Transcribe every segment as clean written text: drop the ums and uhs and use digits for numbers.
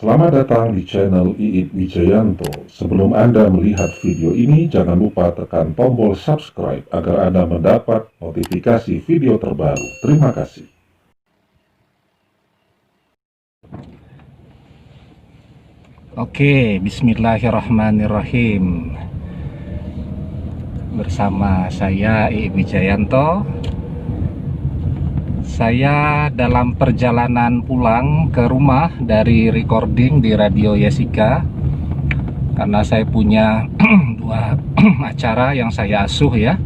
Selamat datang di channel Iit Wijayanto. Sebelum Anda melihat video ini, jangan lupa tekan tombol subscribe agar Anda mendapat notifikasi video terbaru. Terima kasih. Oke, bismillahirrahmanirrahim. Bersama saya Iit Wijayanto. Saya dalam perjalanan pulang ke rumah dari recording di Radio Yesika, karena saya punya dua acara yang saya asuh ya.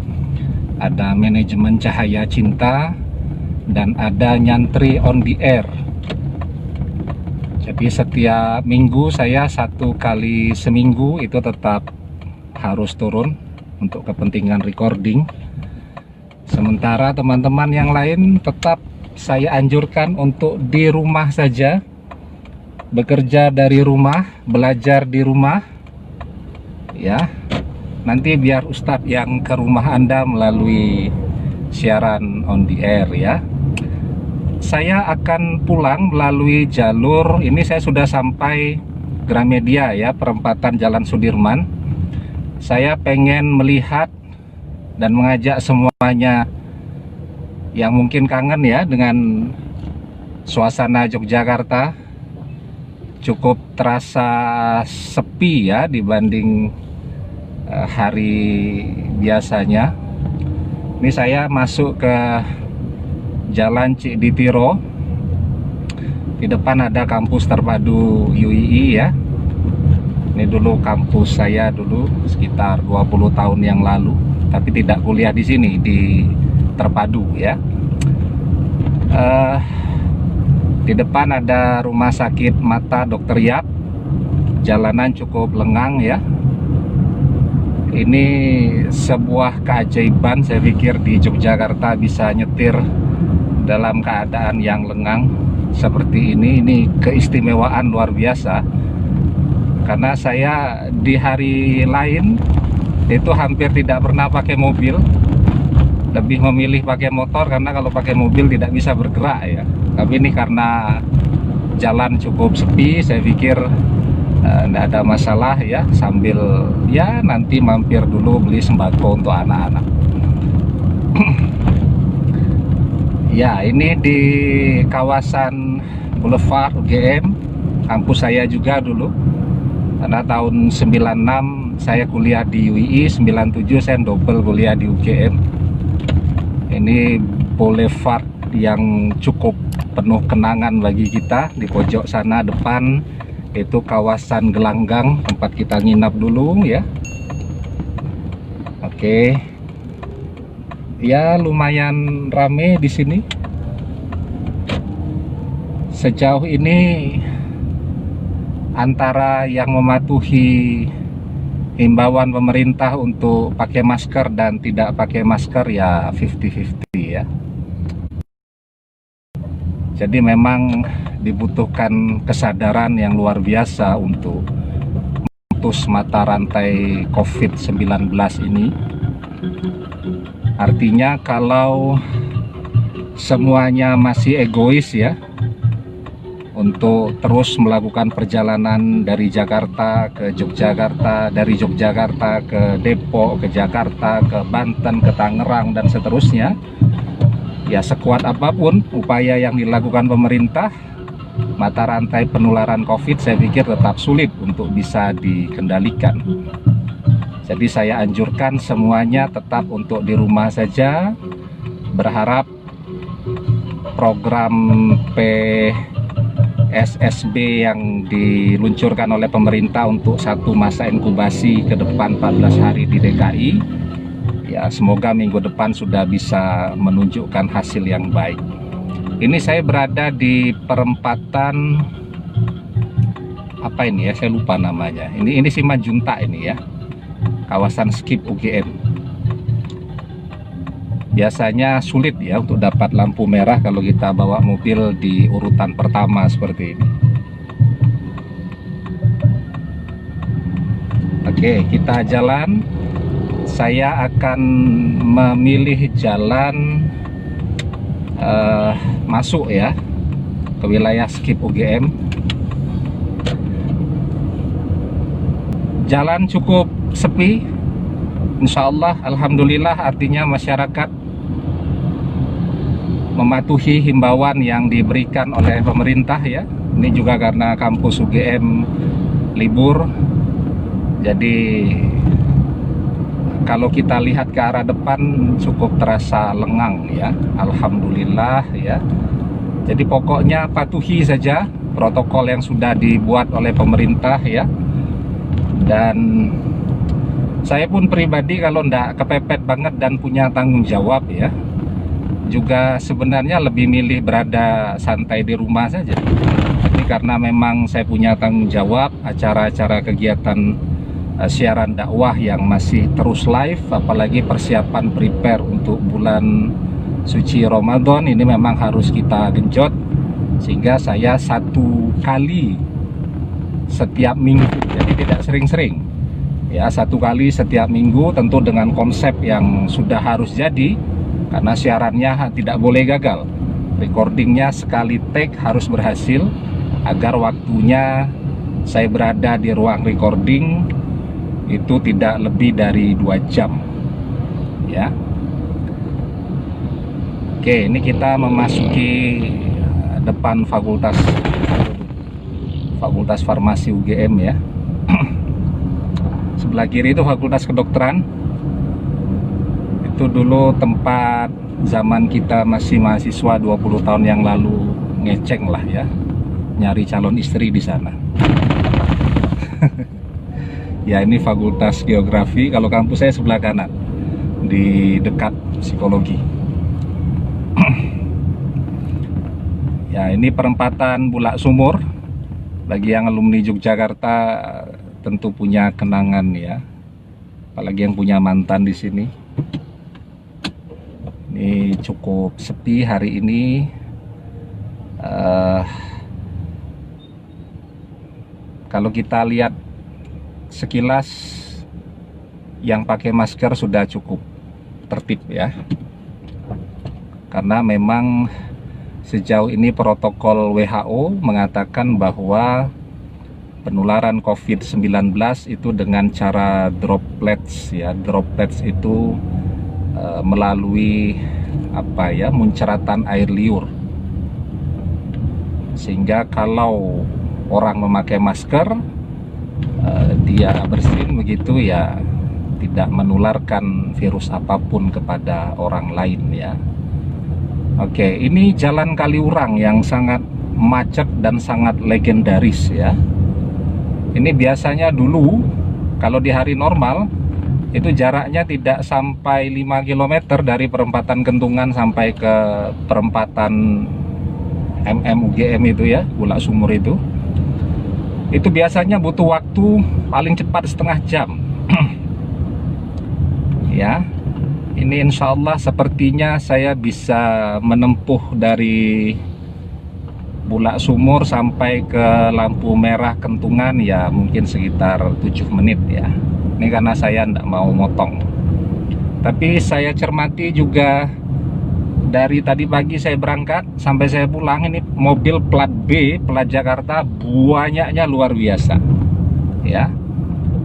Ada manajemen Cahaya Cinta dan ada Nyantri on the Air. Jadi setiap minggu saya 1 kali seminggu itu tetap harus turun untuk kepentingan recording. Sementara teman-teman yang lain tetap saya anjurkan untuk di rumah saja, bekerja dari rumah, belajar di rumah ya. Nanti biar Ustadz yang ke rumah Anda melalui siaran on the air ya. Saya akan pulang melalui jalur ini, saya sudah sampai Gramedia ya, perempatan Jalan Sudirman. Saya pengen melihat dan mengajak semuanya yang mungkin kangen ya dengan suasana Yogyakarta. Cukup terasa sepi ya dibanding hari biasanya. Ini saya masuk ke Jalan Cikditiro. Di depan ada kampus terpadu UII ya. Ini dulu kampus saya dulu sekitar 20 tahun yang lalu, tapi tidak kuliah di sini, di terpadu ya. Di depan ada rumah sakit mata Dr. Yap. Jalanan cukup lengang ya. Ini sebuah keajaiban, saya pikir di Yogyakarta bisa nyetir dalam keadaan yang lengang seperti ini. Ini keistimewaan luar biasa, karena saya di hari lain itu hampir tidak pernah pakai mobil, lebih memilih pakai motor, karena kalau pakai mobil tidak bisa bergerak ya. Tapi ini karena jalan cukup sepi, saya pikir tidak ada masalah ya, sambil ya nanti mampir dulu beli sembako untuk anak-anak. Ya, ini di kawasan Boulevard UGM, kampus saya juga dulu. Karena tahun 96 saya kuliah di UII, 97 saya double kuliah di UGM. Ini boulevard yang cukup penuh kenangan bagi kita. Di pojok sana depan itu kawasan Gelanggang, tempat kita nginap dulu ya. Oke. Ya, lumayan rame di sini. Sejauh ini antara yang mematuhi himbauan pemerintah untuk pakai masker dan tidak pakai masker ya 50-50 ya. Jadi memang dibutuhkan kesadaran yang luar biasa untuk memutus mata rantai COVID-19 ini. Artinya kalau semuanya masih egois ya, untuk terus melakukan perjalanan dari Jakarta ke Yogyakarta, dari Yogyakarta ke Depok, ke Jakarta, ke Banten, ke Tangerang, dan seterusnya. Ya, sekuat apapun upaya yang dilakukan pemerintah, mata rantai penularan COVID saya pikir tetap sulit untuk bisa dikendalikan. Jadi saya anjurkan semuanya tetap untuk di rumah saja. Berharap program PSSB yang diluncurkan oleh pemerintah untuk satu masa inkubasi ke depan 14 hari di DKI, ya semoga minggu depan sudah bisa menunjukkan hasil yang baik. Ini saya berada di perempatan apa ini ya, saya lupa namanya. Ini Simanjuntak ini ya, kawasan Skip UGM. Biasanya sulit ya untuk dapat lampu merah kalau kita bawa mobil di urutan pertama seperti ini. Oke, kita jalan. Saya akan memilih jalan masuk ya ke wilayah Skip UGM. Jalan cukup sepi, insya Allah, alhamdulillah, artinya masyarakat mematuhi himbauan yang diberikan oleh pemerintah ya. Ini juga karena kampus UGM libur, jadi kalau kita lihat ke arah depan cukup terasa lengang ya, alhamdulillah ya. Jadi pokoknya patuhi saja protokol yang sudah dibuat oleh pemerintah ya. Dan saya pun pribadi kalau ndak kepepet banget dan punya tanggung jawab ya, juga sebenarnya lebih milih berada santai di rumah saja. Tapi karena memang saya punya tanggung jawab, acara-acara kegiatan siaran dakwah yang masih terus live, apalagi persiapan prepare untuk bulan suci Ramadan ini memang harus kita genjot, sehingga saya 1 kali setiap minggu, jadi tidak sering-sering ya, 1 kali setiap minggu, tentu dengan konsep yang sudah harus jadi, karena siarannya tidak boleh gagal, recordingnya sekali take harus berhasil, agar waktunya saya berada di ruang recording itu tidak lebih dari 2 jam ya. Oke, ini kita memasuki depan Fakultas Farmasi UGM ya. Sebelah kiri itu Fakultas Kedokteran. Itu dulu tempat zaman kita masih mahasiswa 20 tahun yang lalu ngeceng lah ya, nyari calon istri di sana. Ya, ini Fakultas Geografi. Kalau kampus saya sebelah kanan, di dekat psikologi. Ya, ini perempatan Bulak Sumur. Bagi yang alumni Yogyakarta tentu punya kenangan ya, apalagi yang punya mantan di sini. Ini cukup sepi hari ini. Kalau kita lihat sekilas, yang pakai masker sudah cukup tertib ya, karena memang sejauh ini protokol WHO mengatakan bahwa penularan COVID-19 itu dengan cara droplets ya. Droplets itu melalui apa ya, munceratan air liur, sehingga kalau orang memakai masker, dia bersin begitu ya, tidak menularkan virus apapun kepada orang lain ya. Oke, ini Jalan Kaliurang yang sangat macet dan sangat legendaris ya. Ini biasanya dulu kalau di hari normal itu jaraknya tidak sampai 5 km dari perempatan Kentungan sampai ke perempatan UGM itu ya, Bulak Sumur itu. Itu biasanya butuh waktu paling cepat setengah jam. Ya. Ini insya Allah sepertinya saya bisa menempuh dari Bulak Sumur sampai ke lampu merah Kentungan ya, mungkin sekitar 7 menit ya. Ini karena saya tidak mau motong. Tapi saya cermati juga dari tadi pagi saya berangkat sampai saya pulang, ini mobil plat B, plat Jakarta, banyaknya luar biasa ya.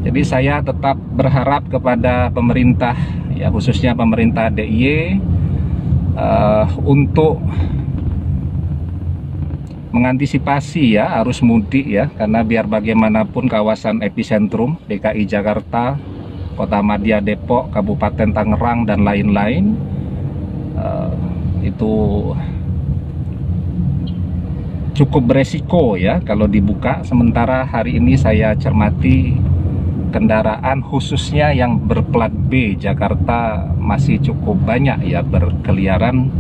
Jadi saya tetap berharap kepada pemerintah ya, khususnya pemerintah DIY untuk mengantisipasi ya arus mudik ya, karena biar bagaimanapun kawasan epicentrum DKI Jakarta, Kota Madya Depok, Kabupaten Tangerang dan lain-lain itu cukup beresiko ya kalau dibuka. Sementara hari ini saya cermati kendaraan khususnya yang berplat B Jakarta masih cukup banyak ya berkeliaran.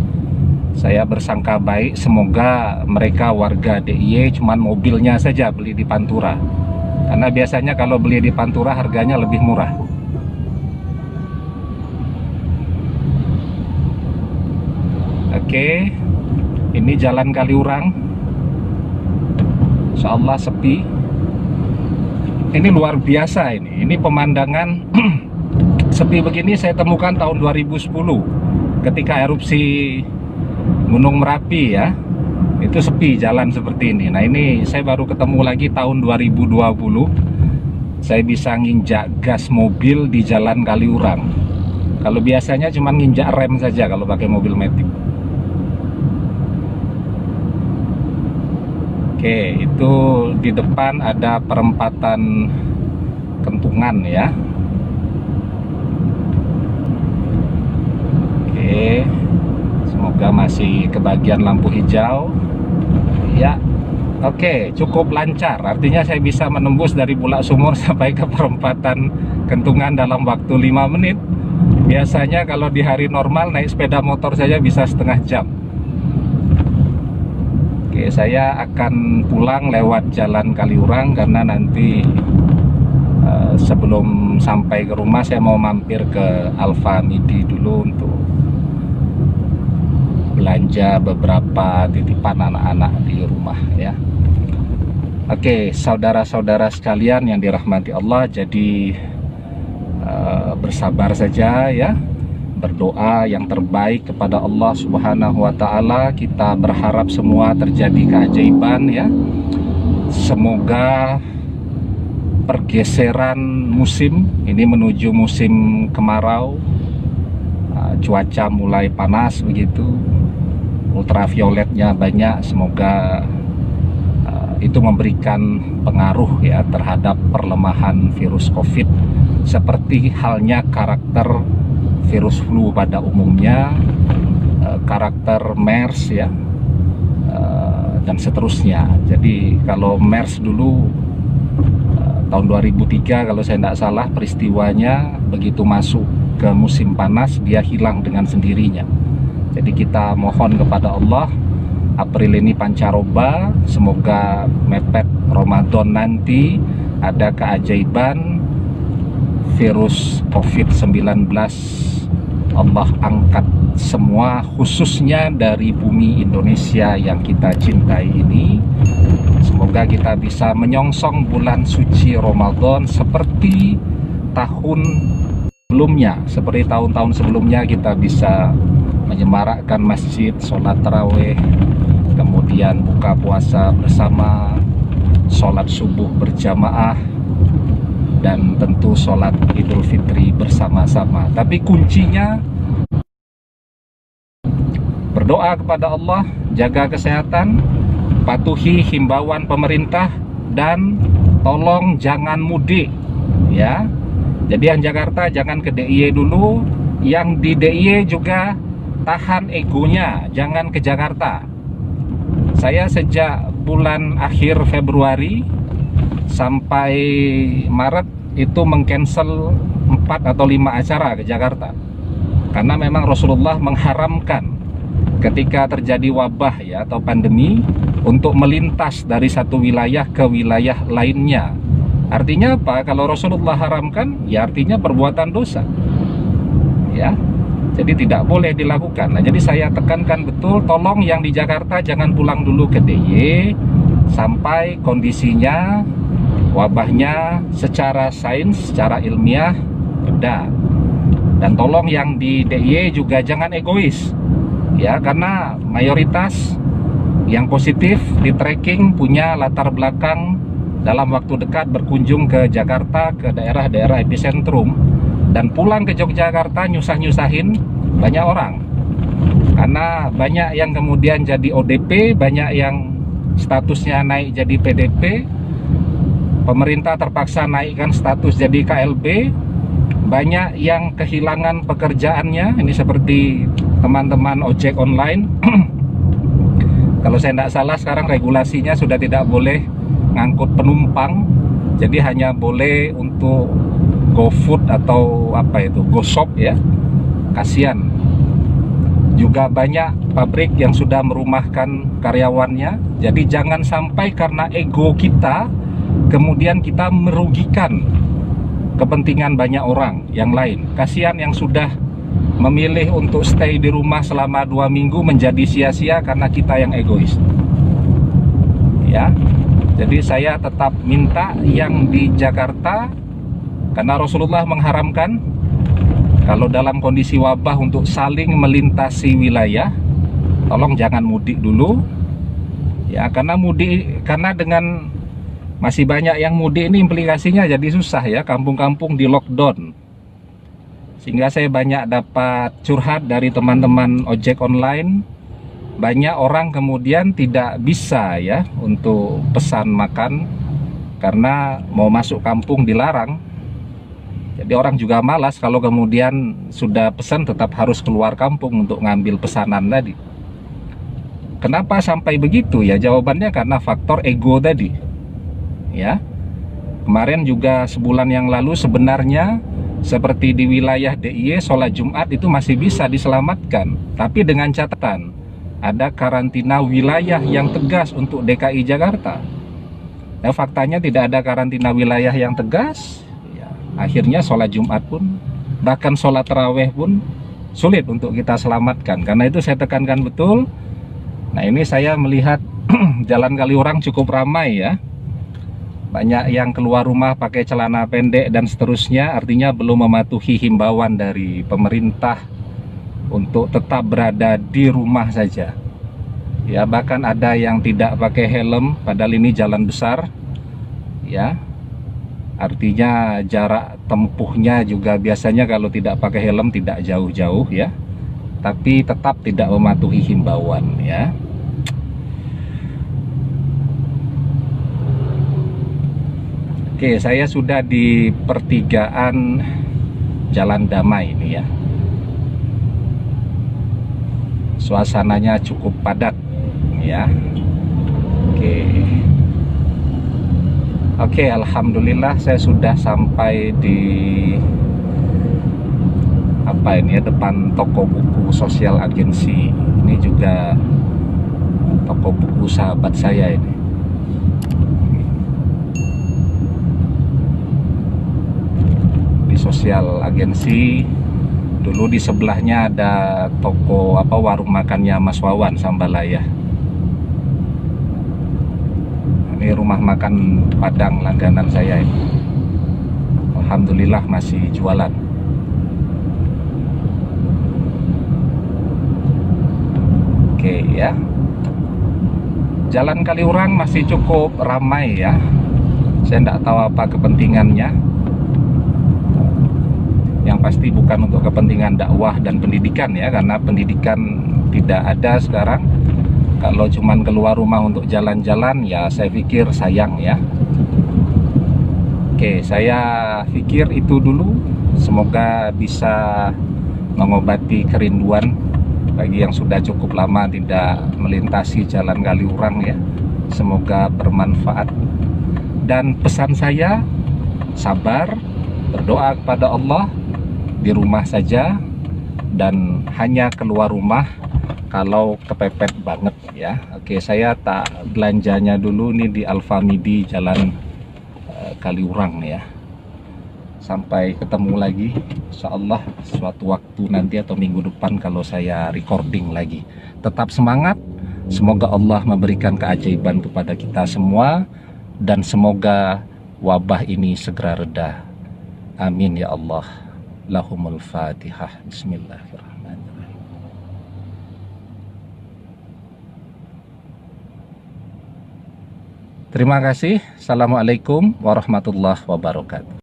Saya bersangka baik, semoga mereka warga DIY, cuman mobilnya saja beli di Pantura, karena biasanya kalau beli di Pantura harganya lebih murah. Oke, ini Jalan Kaliurang, insya Allah sepi. Ini luar biasa ini pemandangan sepi begini saya temukan tahun 2010 ketika erupsi Gunung Merapi ya. Itu sepi jalan seperti ini. Nah, ini saya baru ketemu lagi tahun 2020. saya bisa nginjak gas mobil di jalan Kaliurang. Kalau biasanya cuma nginjak rem saja kalau pakai mobil matic. Oke, itu di depan ada perempatan Kentungan ya. Oke, semoga masih kebagian lampu hijau ya. Oke, cukup lancar. Artinya saya bisa menembus dari Bulak Sumur sampai ke perempatan Kentungan dalam waktu 5 menit. Biasanya kalau di hari normal naik sepeda motor saja bisa setengah jam. Oke, saya akan pulang lewat jalan Kaliurang karena nanti sebelum sampai ke rumah saya mau mampir ke Alfa Midi dulu untuk belanja beberapa titipan anak-anak di rumah ya. Oke, saudara-saudara sekalian yang dirahmati Allah, jadi bersabar saja ya, berdoa yang terbaik kepada Allah Subhanahu wa Ta'ala. Kita berharap semua terjadi keajaiban ya. Semoga pergeseran musim ini menuju musim kemarau, cuaca mulai panas begitu, ultravioletnya banyak, semoga itu memberikan pengaruh ya terhadap perlemahan virus COVID, seperti halnya karakter virus flu pada umumnya, karakter MERS ya, dan seterusnya. Jadi kalau MERS dulu tahun 2003 kalau saya tidak salah peristiwanya, begitu masuk ke musim panas dia hilang dengan sendirinya. Jadi kita mohon kepada Allah, April ini pancaroba, semoga mepet Ramadan nanti ada keajaiban virus COVID-19 Allah angkat semua, khususnya dari bumi Indonesia yang kita cintai ini. Semoga kita bisa menyongsong bulan suci Ramadan seperti tahun sebelumnya, seperti tahun-tahun sebelumnya kita bisa menyemarakkan masjid, sholat tarawih, kemudian buka puasa bersama, sholat subuh berjamaah, dan tentu sholat Idul Fitri bersama-sama. Tapi kuncinya berdoa kepada Allah, jaga kesehatan, patuhi himbauan pemerintah, dan tolong jangan mudik ya. Jadi yang Jakarta jangan ke DIY dulu, yang di DIY juga tahan egonya, jangan ke Jakarta. Saya sejak bulan akhir Februari sampai Maret itu mengcancel 4 atau 5 acara ke Jakarta, karena memang Rasulullah mengharamkan ketika terjadi wabah ya atau pandemi untuk melintas dari satu wilayah ke wilayah lainnya. Artinya apa? Kalau Rasulullah haramkan, ya artinya perbuatan dosa ya. Jadi tidak boleh dilakukan. Nah, jadi saya tekankan betul, tolong yang di Jakarta jangan pulang dulu ke DIY sampai kondisinya, wabahnya secara sains, secara ilmiah reda. Dan tolong yang di DIY juga jangan egois ya, karena mayoritas yang positif di tracking punya latar belakang dalam waktu dekat berkunjung ke Jakarta, ke daerah-daerah epicentrum, dan pulang ke Yogyakarta nyusah-nyusahin banyak orang. Karena banyak yang kemudian jadi ODP, banyak yang statusnya naik jadi PDP, pemerintah terpaksa naikkan status jadi KLB, banyak yang kehilangan pekerjaannya. Ini seperti teman-teman ojek online. Kalau saya tidak salah sekarang regulasinya sudah tidak boleh ngangkut penumpang, jadi hanya boleh untuk GoFood atau apa itu, GoShop ya. Kasihan. Juga banyak pabrik yang sudah merumahkan karyawannya. Jadi jangan sampai karena ego kita kemudian kita merugikan kepentingan banyak orang yang lain. Kasihan yang sudah memilih untuk stay di rumah selama 2 minggu menjadi sia-sia karena kita yang egois ya. Jadi saya tetap minta yang di Jakarta, karena Rasulullah mengharamkan kalau dalam kondisi wabah untuk saling melintasi wilayah, tolong jangan mudik dulu ya. Karena mudik, karena dengan Masih banyak yang mudik, ini implikasinya jadi susah ya, kampung-kampung di lockdown. Sehingga saya banyak dapat curhat dari teman-teman ojek online. Banyak orang kemudian tidak bisa ya untuk pesan makan karena mau masuk kampung dilarang. Jadi orang juga malas kalau kemudian sudah pesan tetap harus keluar kampung untuk ngambil pesanan tadi. Kenapa sampai begitu ya? Jawabannya karena faktor ego tadi. Ya, kemarin juga sebulan yang lalu sebenarnya seperti di wilayah DIY sholat Jumat itu masih bisa diselamatkan, tapi dengan catatan ada karantina wilayah yang tegas untuk DKI Jakarta. Nah, faktanya tidak ada karantina wilayah yang tegas ya, akhirnya sholat Jumat pun, bahkan sholat taraweh pun sulit untuk kita selamatkan. Karena itu saya tekankan betul. Nah, ini saya melihat Jalan Kaliurang cukup ramai ya. Banyak yang keluar rumah pakai celana pendek dan seterusnya, artinya belum mematuhi himbauan dari pemerintah untuk tetap berada di rumah saja. Ya, bahkan ada yang tidak pakai helm, padahal ini jalan besar. Ya, artinya jarak tempuhnya juga biasanya kalau tidak pakai helm tidak jauh-jauh ya, tapi tetap tidak mematuhi himbauan ya. Oke, saya sudah di pertigaan Jalan Damai ini ya. Suasananya cukup padat ya. Oke, alhamdulillah saya sudah sampai di apa ini ya, depan toko buku Sosial Agensi. Ini juga toko buku sahabat saya ini. Sosial Agensi. Dulu di sebelahnya ada toko warung makannya Mas Wawan Sambalaya. Ini rumah makan Padang langganan saya ini. Alhamdulillah masih jualan. Oke ya. Jalan Kaliurang masih cukup ramai ya. Saya tidak tahu apa kepentingannya. Yang pasti bukan untuk kepentingan dakwah dan pendidikan ya, karena pendidikan tidak ada sekarang. Kalau cuman keluar rumah untuk jalan-jalan ya saya pikir sayang ya. Oke, saya pikir itu dulu. Semoga bisa mengobati kerinduan bagi yang sudah cukup lama tidak melintasi Jalan Kaliurang ya. Semoga bermanfaat. Dan pesan saya, sabar, berdoa kepada Allah, di rumah saja, dan hanya keluar rumah kalau kepepet banget ya. Oke, saya tak belanjanya dulu nih di Alfamidi Jalan Kaliurang ya. Sampai ketemu lagi insyaallah suatu waktu nanti atau minggu depan kalau saya recording lagi. Tetap semangat, semoga Allah memberikan keajaiban kepada kita semua, dan semoga wabah ini segera reda. Amin ya Allah. Lahumul Fatihah. Bismillahirrahmanirrahim. Terima kasih. Assalamualaikum warahmatullahi wabarakatuh.